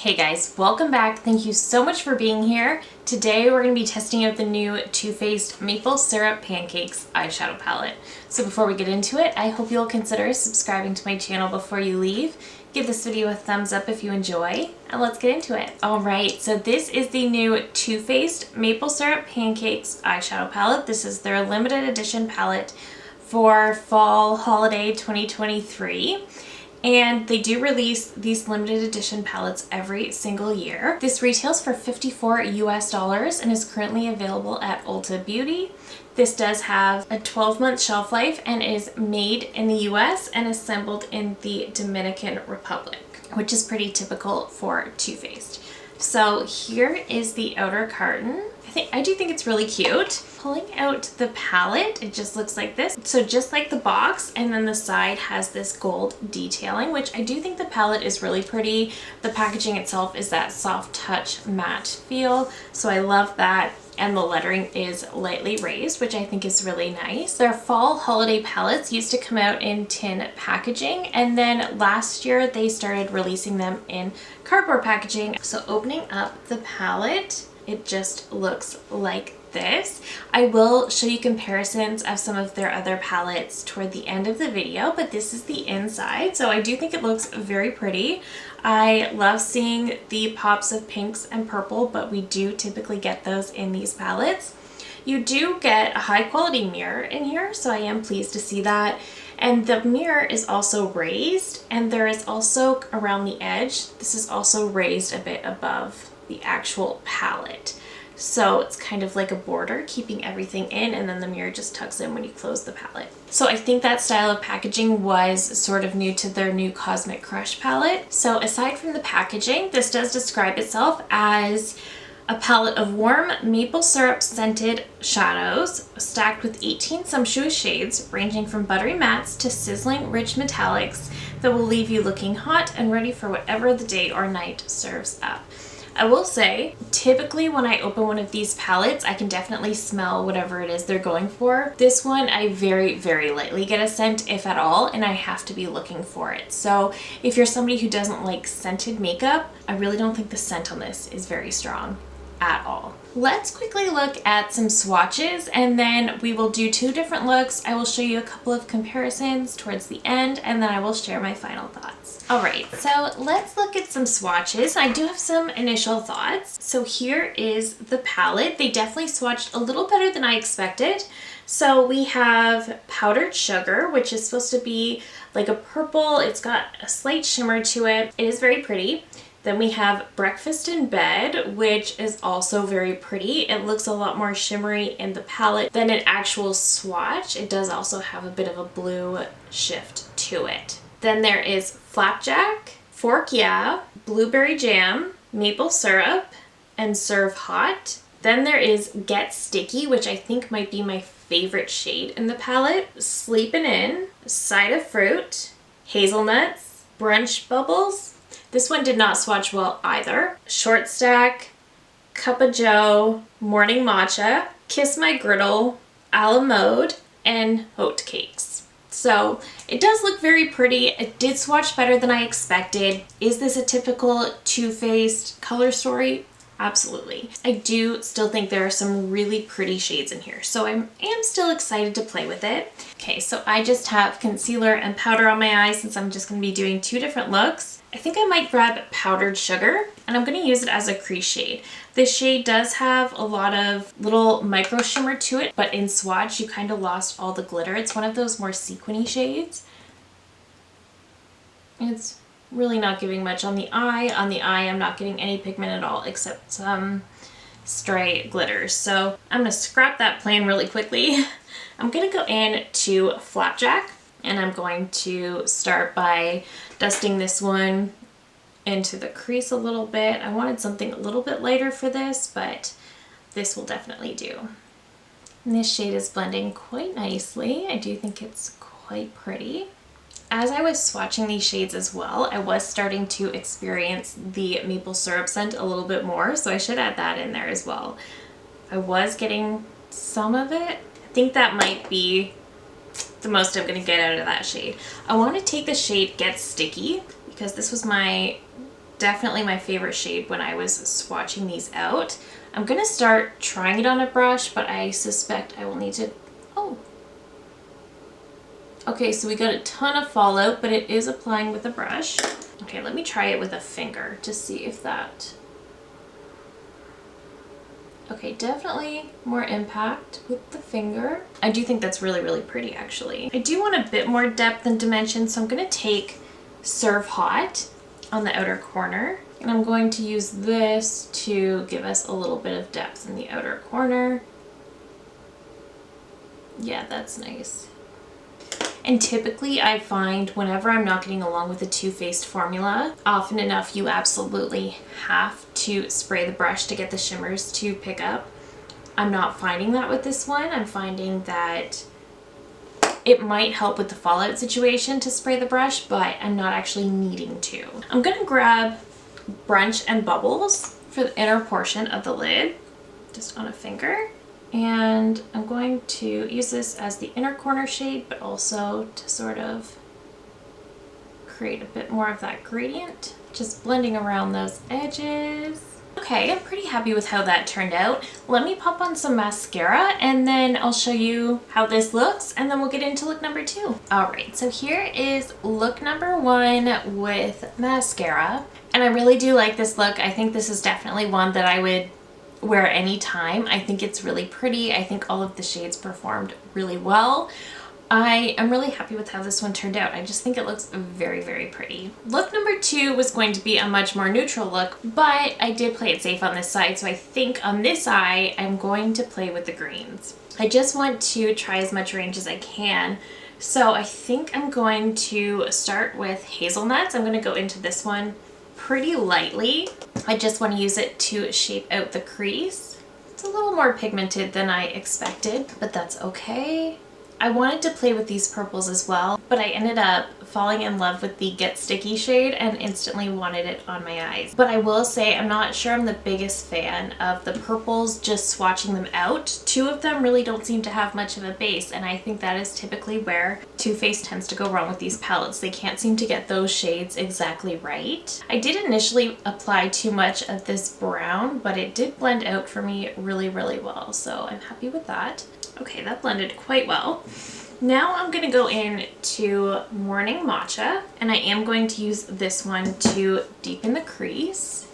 Hey guys, welcome back. Thank you so much for being here. Today we're going to be testing out the new Too Faced Maple Syrup Pancakes eyeshadow palette. So before we get into it, I hope you'll consider subscribing to my channel before you leave. Give this video a thumbs up if you enjoy, and let's get into it. Alright, so this is the new Too Faced Maple Syrup Pancakes eyeshadow palette. This is their limited edition palette for fall holiday 2023. And they do release these limited edition palettes every single year. This retails for $54 US and is currently available at Ulta Beauty. This does have a 12-month shelf life and is made in the US and assembled in the Dominican Republic, which is pretty typical for Too Faced. So here is the outer carton. I do think it's really cute. Pulling out the palette, it just looks like this. So just like the box, and then the side has this gold detailing, which I do think the palette is really pretty. The packaging itself is that soft touch matte feel, so I love that. And the lettering is lightly raised, which I think is really nice. Their fall holiday palettes used to come out in tin packaging, and then last year they started releasing them in cardboard packaging. So opening up the palette, it just looks like this. I will show you comparisons of some of their other palettes toward the end of the video, but this is the inside. So I do think it looks very pretty. I love seeing the pops of pinks and purple, but we do typically get those in these palettes. You do get a high quality mirror in here, so I am pleased to see that. And the mirror is also raised, and there is also around the edge, this is also raised a bit above the actual palette. So it's kind of like a border keeping everything in, and then the mirror just tucks in when you close the palette. So I think that style of packaging was sort of new to their new Cosmic Crush palette. So aside from the packaging, this does describe itself as a palette of warm maple syrup scented shadows stacked with 18 sumptuous shades ranging from buttery mattes to sizzling rich metallics that will leave you looking hot and ready for whatever the day or night serves up. I will say, typically when I open one of these palettes, I can definitely smell whatever it is they're going for. This one, I very, very lightly get a scent, if at all, and I have to be looking for it. So if you're somebody who doesn't like scented makeup, I really don't think the scent on this is very strong at all. Let's quickly look at some swatches, and then we will do two different looks. I will show you a couple of comparisons towards the end, and then I will share my final thoughts. Alright, so let's look at some swatches. I do have some initial thoughts. So here is the palette. They definitely swatched a little better than I expected. So we have Powdered Sugar, which is supposed to be like a purple. It's got a slight shimmer to it. It is very pretty. Then we have Breakfast in Bed, which is also very pretty. It looks a lot more shimmery in the palette than an actual swatch. It does also have a bit of a blue shift to it. Then there is Flapjack, Fork Yeah, Blueberry Jam, Maple Syrup, and Serve Hot. Then there is Get Sticky, which I think might be my favorite shade in the palette. Sleepin' In, Side of Fruit, Hazelnuts, Brunch Bubbles. This one did not swatch well either. Short Stack, Cup of Joe, Morning Matcha, Kiss My Griddle, A la Mode, and Oat Cakes. So it does look very pretty. It did swatch better than I expected. Is this a typical Too Faced color story? Absolutely. I do still think there are some really pretty shades in here, so I am still excited to play with it. Okay, so I just have concealer and powder on my eyes since I'm just going to be doing two different looks. I think I might grab Powdered Sugar, and I'm going to use it as a crease shade. This shade does have a lot of little micro shimmer to it, but in swatch you kind of lost all the glitter. It's one of those more sequiny shades. It's really not giving much on the eye. On the eye, I'm not getting any pigment at all except some stray glitters. So I'm going to scrap that plan really quickly. I'm going to go in to Flapjack, and I'm going to start by dusting this one into the crease a little bit. I wanted something a little bit lighter for this, but this will definitely do. And this shade is blending quite nicely. I do think it's quite pretty. As I was swatching these shades as well, I was starting to experience the maple syrup scent a little bit more, so I should add that in there as well. I was getting some of it. I think that might be the most I'm going to get out of that shade. I want to take the shade Get Sticky because this was my definitely my favorite shade when I was swatching these out. I'm gonna start trying it on a brush, but I suspect I will need to, oh. Okay, so we got a ton of fallout, but it is applying with a brush. Okay, let me try it with a finger to see if that, okay, definitely more impact with the finger. I do think that's really, really pretty actually. I do want a bit more depth and dimension, so I'm gonna take Serve Hot on the outer corner, and I'm going to use this to give us a little bit of depth in the outer corner. Yeah, that's nice. And typically I find whenever I'm not getting along with the Too Faced formula, often enough you absolutely have to spray the brush to get the shimmers to pick up. I'm not finding that with this one. I'm finding that it might help with the fallout situation to spray the brush, but I'm not actually needing to. I'm gonna grab Brunch and Bubbles for the inner portion of the lid, just on a finger. And I'm going to use this as the inner corner shade, but also to sort of create a bit more of that gradient, just blending around those edges. Okay, I'm pretty happy with how that turned out. Let me pop on some mascara and then I'll show you how this looks, and then we'll get into look number 2. All right, so here is look number 1 with mascara. And I really do like this look. I think this is definitely one that I would wear anytime. I think it's really pretty. I think all of the shades performed really well. I am really happy with how this one turned out. I just think it looks very, very pretty. Look number 2 was going to be a much more neutral look, but I did play it safe on this side. So I think on this eye, I'm going to play with the greens. I just want to try as much range as I can. So I think I'm going to start with hazelnuts. I'm going to go into this one pretty lightly. I just want to use it to shape out the crease. It's a little more pigmented than I expected, but that's okay. I wanted to play with these purples as well, but I ended up falling in love with the Get Sticky shade and instantly wanted it on my eyes. But I will say I'm not sure I'm the biggest fan of the purples just swatching them out. 2 of them really don't seem to have much of a base, and I think that is typically where Too Faced tends to go wrong with these palettes. They can't seem to get those shades exactly right. I did initially apply too much of this brown, but it did blend out for me really, really well, so I'm happy with that. Okay, that blended quite well. Now I'm going to go into Morning Matcha, and I am going to use this one to deepen the crease.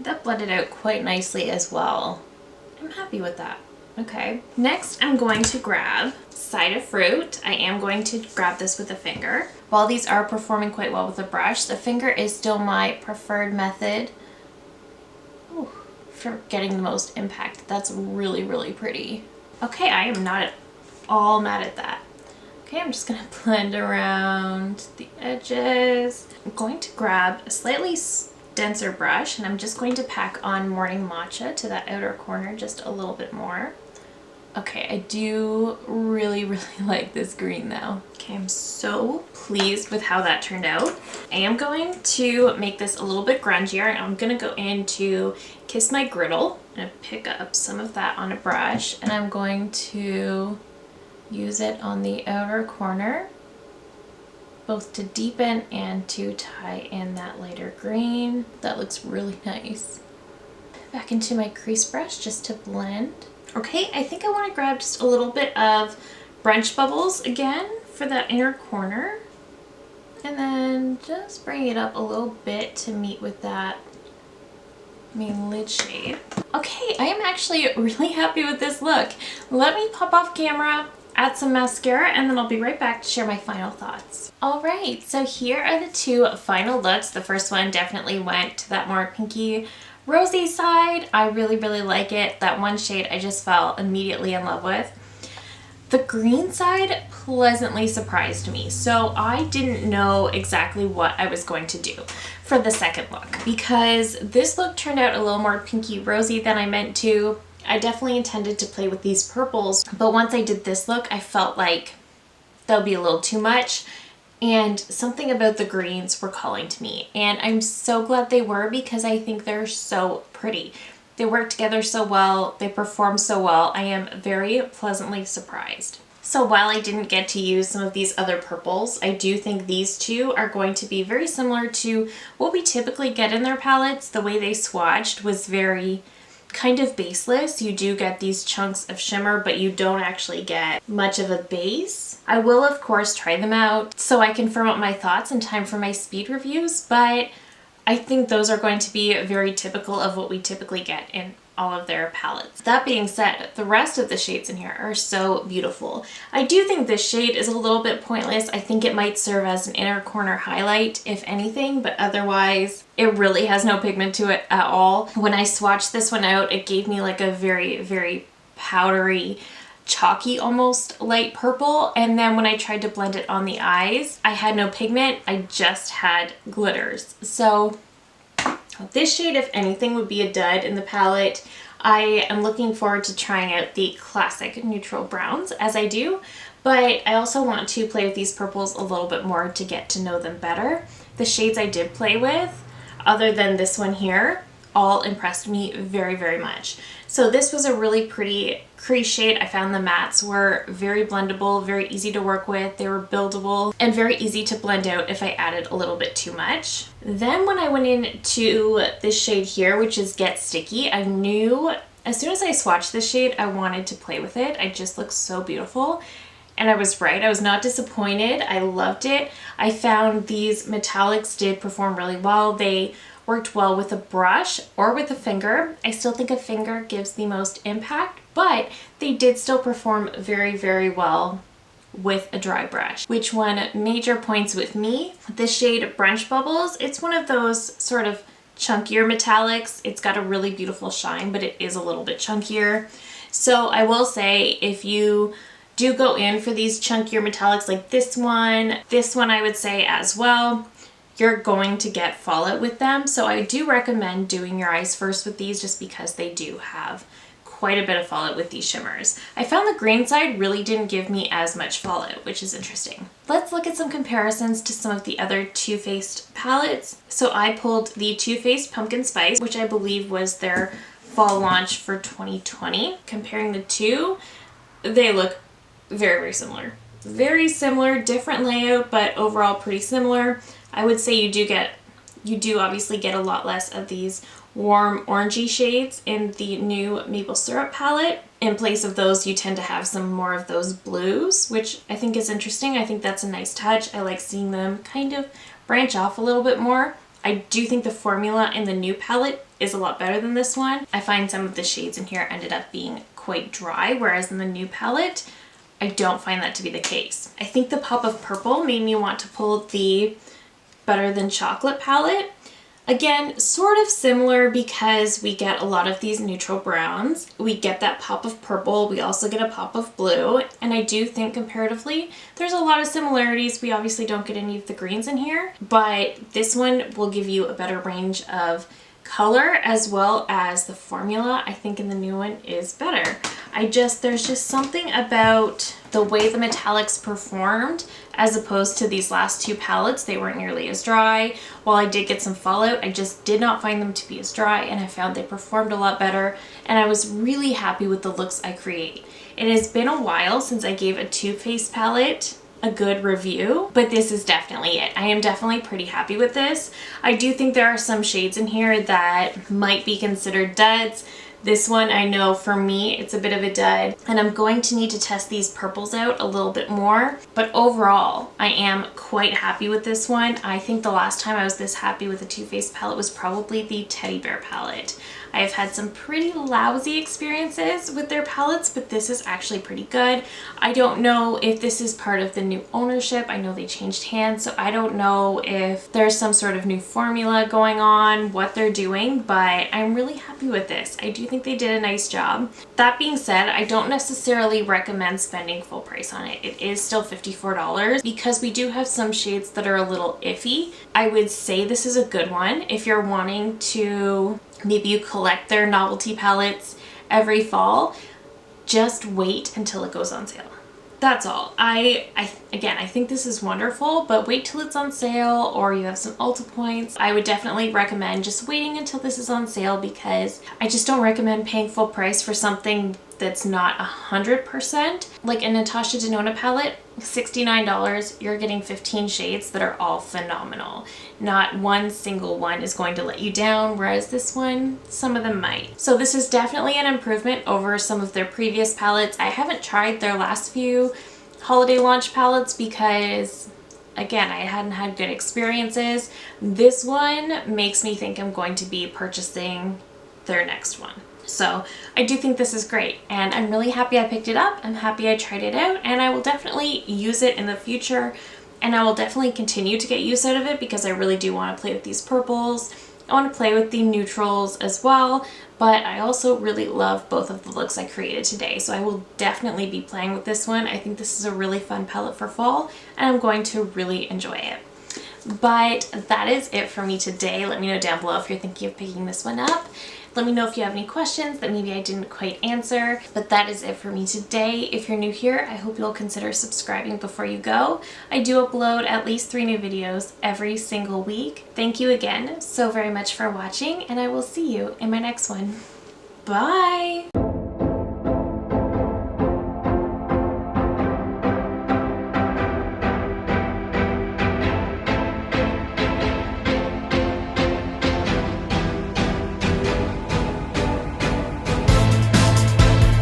That blended out quite nicely as well. I'm happy with that. Okay. Next, I'm going to grab Cider Fruit. I am going to grab this with a finger. While these are performing quite well with a brush, the finger is still my preferred method for getting the most impact. That's really, really pretty. Okay, I am not at all mad at that. Okay, I'm just gonna blend around the edges. I'm going to grab a slightly denser brush, and I'm just going to pack on Morning Matcha to that outer corner just a little bit more. Okay, I do really, really like this green though. Okay, I'm so pleased with how that turned out. I am going to make this a little bit grungier, and I'm gonna go into Kiss My Griddle. I'm gonna pick up some of that on a brush, and I'm going to use it on the outer corner, both to deepen and to tie in that lighter green. That looks really nice. Back into my crease brush just to blend. Okay, I think I want to grab just a little bit of Brunch Bubbles again for that inner corner, and then just bring it up a little bit to meet with that main lid shade. Okay, I am actually really happy with this look. Let me pop off camera, add some mascara, and then I'll be right back to share my final thoughts. All right, so here are the 2 final looks. The first one definitely went to that more pinky rosy side. I really, really like it. That one shade I just fell immediately in love with. The green side pleasantly surprised me. So I didn't know exactly what I was going to do for the second look, because this look turned out a little more pinky rosy than I meant to. I definitely intended to play with these purples, but once I did this look, I felt like that would be a little too much. And something about the greens were calling to me, and I'm so glad they were, because I think they're so pretty. They work together so well, they perform so well. I am very pleasantly surprised. So while I didn't get to use some of these other purples, I do think these two are going to be very similar to what we typically get in their palettes. The way they swatched was very kind of baseless. You do get these chunks of shimmer, but you don't actually get much of a base. I will, of course, try them out so I can firm up my thoughts in time for my speed reviews, but I think those are going to be very typical of what we typically get in all of their palettes. That being said, the rest of the shades in here are so beautiful. I do think this shade is a little bit pointless. I think it might serve as an inner corner highlight, if anything, but otherwise it really has no pigment to it at all. When I swatched this one out, it gave me like a very, very powdery, chalky almost light purple, and then when I tried to blend it on the eyes, I had no pigment, I just had glitters. So this shade, if anything, would be a dud in the palette. I am looking forward to trying out the classic neutral browns as I do, but I also want to play with these purples a little bit more to get to know them better. The shades I did play with, other than this one here, all impressed me very, very much. So this was a really pretty crease shade. I found the mattes were very blendable, very easy to work with. They were buildable and very easy to blend out if I added a little bit too much. Then when I went into this shade here, which is Get Sticky, I knew as soon as I swatched this shade, I wanted to play with it. It just looks so beautiful. And I was right. I was not disappointed. I loved it. I found these metallics did perform really well. They worked well with a brush or with a finger. I still think a finger gives the most impact, but they did still perform very, very well with a dry brush, which won major points with me. This shade Brunch Bubbles, it's one of those sort of chunkier metallics. It's got a really beautiful shine, but it is a little bit chunkier. So I will say, if you do go in for these chunkier metallics like this one I would say as well, you're going to get fallout with them. So I do recommend doing your eyes first with these, just because they do have quite a bit of fallout with these shimmers. I found the green side really didn't give me as much fallout, which is interesting. Let's look at some comparisons to some of the other Too Faced palettes. So I pulled the Too Faced Pumpkin Spice, which I believe was their fall launch for 2020. Comparing the two, they look very, very similar. Very similar, different layout, but overall pretty similar. I would say you do obviously get a lot less of these warm orangey shades in the new maple syrup palette. In place of those, you tend to have some more of those blues, which I think is interesting. I think that's a nice touch. I like seeing them kind of branch off a little bit more. I do think the formula in the new palette is a lot better than this one. I find some of the shades in here ended up being quite dry, whereas in the new palette, I don't find that to be the case. I think the pop of purple made me want to pull the Better Than Chocolate palette. Again, sort of similar because we get a lot of these neutral browns. We get that pop of purple. We also get a pop of blue. And I do think comparatively, there's a lot of similarities. We obviously don't get any of the greens in here, but this one will give you a better range of color as well as the formula. I think in the new one is better. There's just something about the way the metallics performed as opposed to these last two palettes. They weren't nearly as dry. While I did get some fallout, I just did not find them to be as dry, and I found they performed a lot better, and I was really happy with the looks I create. It has been a while since I gave a Too Faced palette a good review, but this is definitely it. I am definitely pretty happy with this. I do think there are some shades in here that might be considered duds. This one, I know for me, it's a bit of a dud, and I'm going to need to test these purples out a little bit more. But overall, I am quite happy with this one. I think the last time I was this happy with a Too Faced palette was probably the Teddy Bear palette. I have had some pretty lousy experiences with their palettes, but this is actually pretty good. I don't know if this is part of the new ownership. I know they changed hands, so I don't know if there's some sort of new formula going on, what they're doing, but I'm really happy with this. I do think they did a nice job. That being said, I don't necessarily recommend spending full price on it. It is still $54 because we do have some shades that are a little iffy. I would say this is a good one if you're wanting to, maybe you collect their novelty palettes every fall. Just wait until it goes on sale. That's all. I Again, I think this is wonderful, but wait till it's on sale or you have some Ulta points. I would definitely recommend just waiting until this is on sale, because I just don't recommend paying full price for something that's not 100%. Like a Natasha Denona palette, $69, you're getting 15 shades that are all phenomenal. Not one single one is going to let you down, whereas this one, some of them might. So this is definitely an improvement over some of their previous palettes. I haven't tried their last few holiday launch palettes because, again, I hadn't had good experiences. This one makes me think I'm going to be purchasing their next one. So I do think this is great, and I'm really happy I picked it up. I'm happy I tried it out, and I will definitely use it in the future, and I will definitely continue to get use out of it because I really do want to play with these purples. I want to play with the neutrals as well, but I also really love both of the looks I created today, so I will definitely be playing with this one. I think this is a really fun palette for fall, and I'm going to really enjoy it. But that is it for me today. Let me know down below if you're thinking of picking this one up. Let me know if you have any questions that maybe I didn't quite answer. But that is it for me today. If you're new here, I hope you'll consider subscribing before you go. I do upload at least 3 new videos every single week. Thank you again so very much for watching, and I will see you in my next one. Bye!